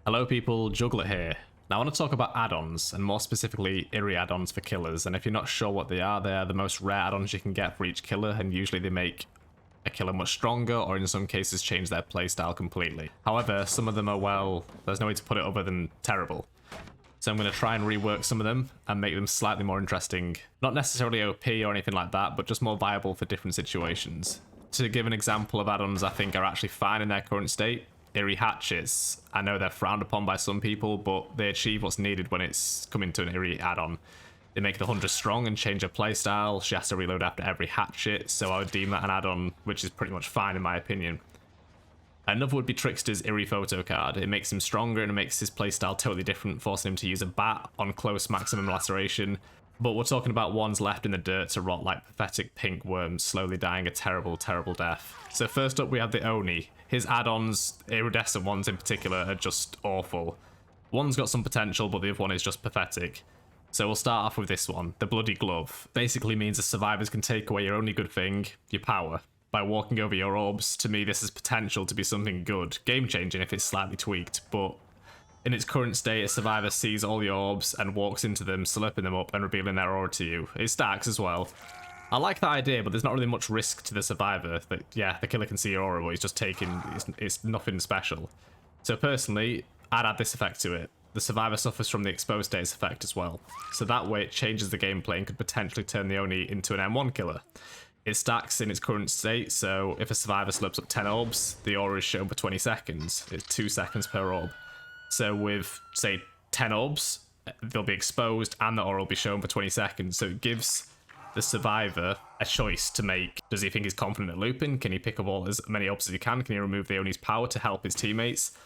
Hello people, Jugglet here. Now I want to talk about add-ons, and more specifically Eerie add-ons for killers, and if you're not sure what they are the most rare add-ons you can get for each killer, and usually they make a killer much stronger, or in some cases change their playstyle completely. However, some of them are, well, there's no way to put it other than terrible. So I'm going to try and rework some of them and make them slightly more interesting. Not necessarily OP or anything like that, but just more viable for different situations. To give an example of add-ons I think are actually fine in their current state, Eerie Hatchets. I know they're frowned upon by some people, but they achieve what's needed when it's coming to an Eerie add-on. They make the Huntress strong and change her playstyle. She has to reload after every Hatchet, so I would deem that an add-on, which is pretty much fine in my opinion. Another would be Trickster's Eerie Photo Card. It makes him stronger and it makes his playstyle totally different, forcing him to use a bat on close maximum laceration. But we're talking about ones left in the dirt to rot like pathetic pink worms, slowly dying a terrible, terrible death. So first up we have the Oni. His add-ons, iridescent ones in particular, are just awful. One's got some potential, but the other one is just pathetic. So we'll start off with this one, the Bloody Glove. Basically means the survivors can take away your only good thing, your power. By walking over your orbs, to me this has potential to be something good, game-changing if it's slightly tweaked, but in its current state, a survivor sees all the orbs and walks into them, slurping them up and revealing their aura to you. It stacks as well. I like that idea, but there's not really much risk to the survivor. That, yeah, the killer can see your aura, but he's just taking, it's nothing special. So personally, I'd add this effect to it. The survivor suffers from the exposed status effect as well. So that way it changes the gameplay and could potentially turn the Oni into an M1 killer. It stacks in its current state, so if a survivor slurps up 10 orbs, the aura is shown for 20 seconds. It's 2 seconds per orb. So with, say, 10 orbs, they'll be exposed and the aura will be shown for 20 seconds. So it gives the survivor a choice to make. Does he think he's confident at looping? Can he pick up as many orbs as he can? Can he remove the Oni's power to help his teammates?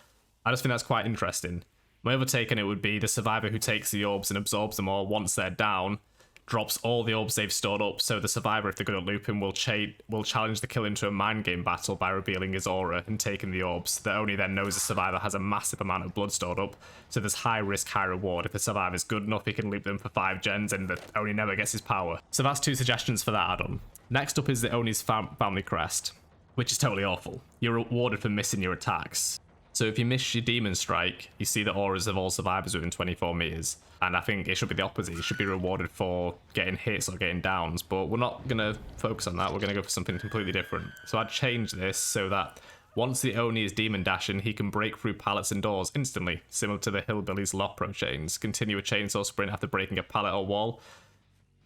I just think that's quite interesting. My other take on it would be the survivor who takes the orbs and absorbs them all once they're down, drops all the orbs they've stored up, so the survivor, if they're good at looping, will challenge the killer into a mind game battle by revealing his aura and taking the orbs. The Oni then knows the survivor has a massive amount of blood stored up, so there's high risk, high reward. If the survivor's good enough, he can loop them for 5 gens and the Oni never gets his power. So that's 2 suggestions for that add-on. Next up is the Oni's family crest, which is totally awful. You're rewarded for missing your attacks. So if you miss your demon strike, you see the auras of all survivors within 24 meters. And I think it should be the opposite. You should be rewarded for getting hits or getting downs, but we're not going to focus on that. We're going to go for something completely different. So I'd change this so that once the Oni is demon dashing, he can break through pallets and doors instantly, similar to the Hillbilly's Lopro chains. Continue a chainsaw sprint after breaking a pallet or wall.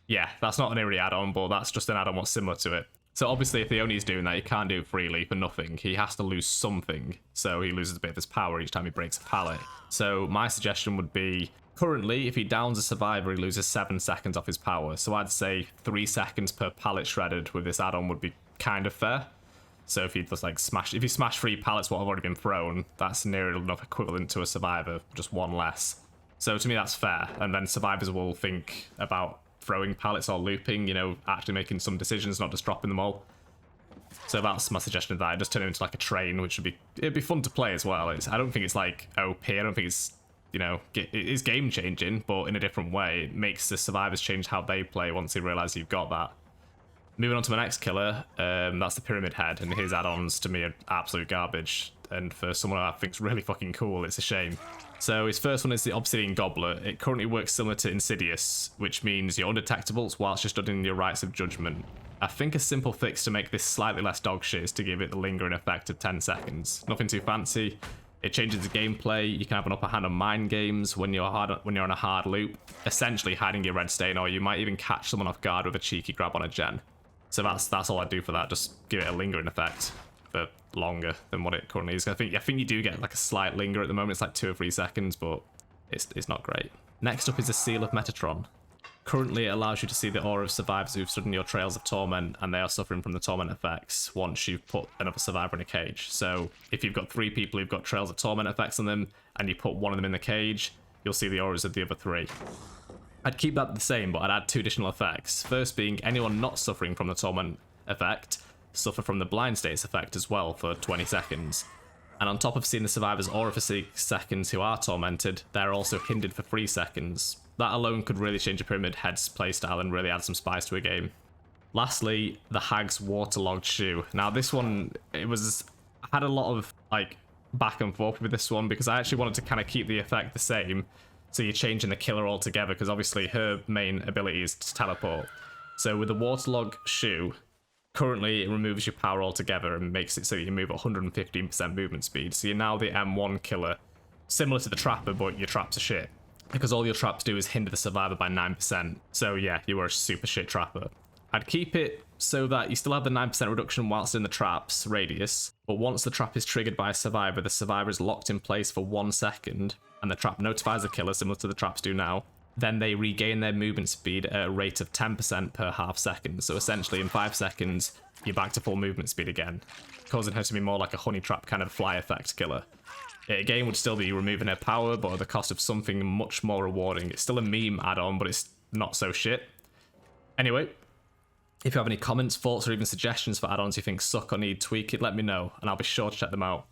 Yeah, that's not an Eerie add-on, but that's just an add-on what's similar to it. So obviously if the Oni is doing that, he can't do it freely for nothing. He has to lose something, so he loses a bit of his power each time he breaks a pallet. So my suggestion would be, currently, if he downs a survivor, he loses 7 seconds off his power. So I'd say 3 seconds per pallet shredded with this add-on would be kind of fair. So if he just like if you smash 3 pallets what have already been thrown, that's near enough equivalent to a survivor, just 1 less. So to me that's fair, and then survivors will think about throwing pallets or looping, you know, actually making some decisions, not just dropping them all. So that's my suggestion of that. Just turn it into like a train, which would be, it'd be fun to play as well. I don't think it's like OP, I don't think it's, you know, it is game changing, but in a different way. It makes the survivors change how they play once they realize you've got that. Moving on to my next killer, that's the Pyramid Head, and his add-ons to me are absolute garbage. And for someone I think's really fucking cool, it's a shame. So his first one is the Obsidian Goblet. It currently works similar to Insidious, which means you're undetectable whilst you're studying your rights of judgment. I think a simple fix to make this slightly less dogshit is to give it the lingering effect of 10 seconds. Nothing too fancy. It changes the gameplay. You can have an upper hand on mind games when you're on a hard loop, essentially hiding your red stain, or you might even catch someone off guard with a cheeky grab on a gen. So that's all I do for that. Just give it a lingering effect for longer than what it currently is. I think you do get like a slight linger at the moment. It's like 2 or 3 seconds, but it's not great. Next up is the Seal of Metatron. Currently, it allows you to see the aura of survivors who've stood in your trails of torment, and they are suffering from the torment effects once you've put another survivor in a cage. So if you've got 3 people who've got trails of torment effects on them, and you put one of them in the cage, you'll see the auras of the other 3. I'd keep that the same, but I'd add 2 additional effects. First being anyone not suffering from the torment effect suffer from the blind status effect as well for 20 seconds. And on top of seeing the survivor's aura for 6 seconds who are tormented, they're also hindered for 3 seconds. That alone could really change a Pyramid Head's playstyle and really add some spice to a game. Lastly, the Hag's Waterlogged Shoe. Now this one, had a lot of like back and forth with this one because I actually wanted to kind of keep the effect the same. So you're changing the killer altogether because obviously her main ability is to teleport. So with the Waterlog shoe, currently it removes your power altogether and makes it so you move at 115% movement speed. So you're now the M1 killer, similar to the Trapper, but your traps are shit. Because all your traps do is hinder the survivor by 9%. So yeah, you are a super shit Trapper. I'd keep it so that you still have the 9% reduction whilst in the trap's radius, but once the trap is triggered by a survivor, the survivor is locked in place for 1 second, and the trap notifies the killer, similar to the traps do now. Then they regain their movement speed at a rate of 10% per half second. So essentially in 5 seconds, you're back to full movement speed again, causing her to be more like a honey trap kind of fly effect killer. It again would still be removing her power, but at the cost of something much more rewarding. It's still a meme add-on, but it's not so shit. Anyway, if you have any comments, thoughts, or even suggestions for add-ons you think suck or need tweaked, let me know, and I'll be sure to check them out.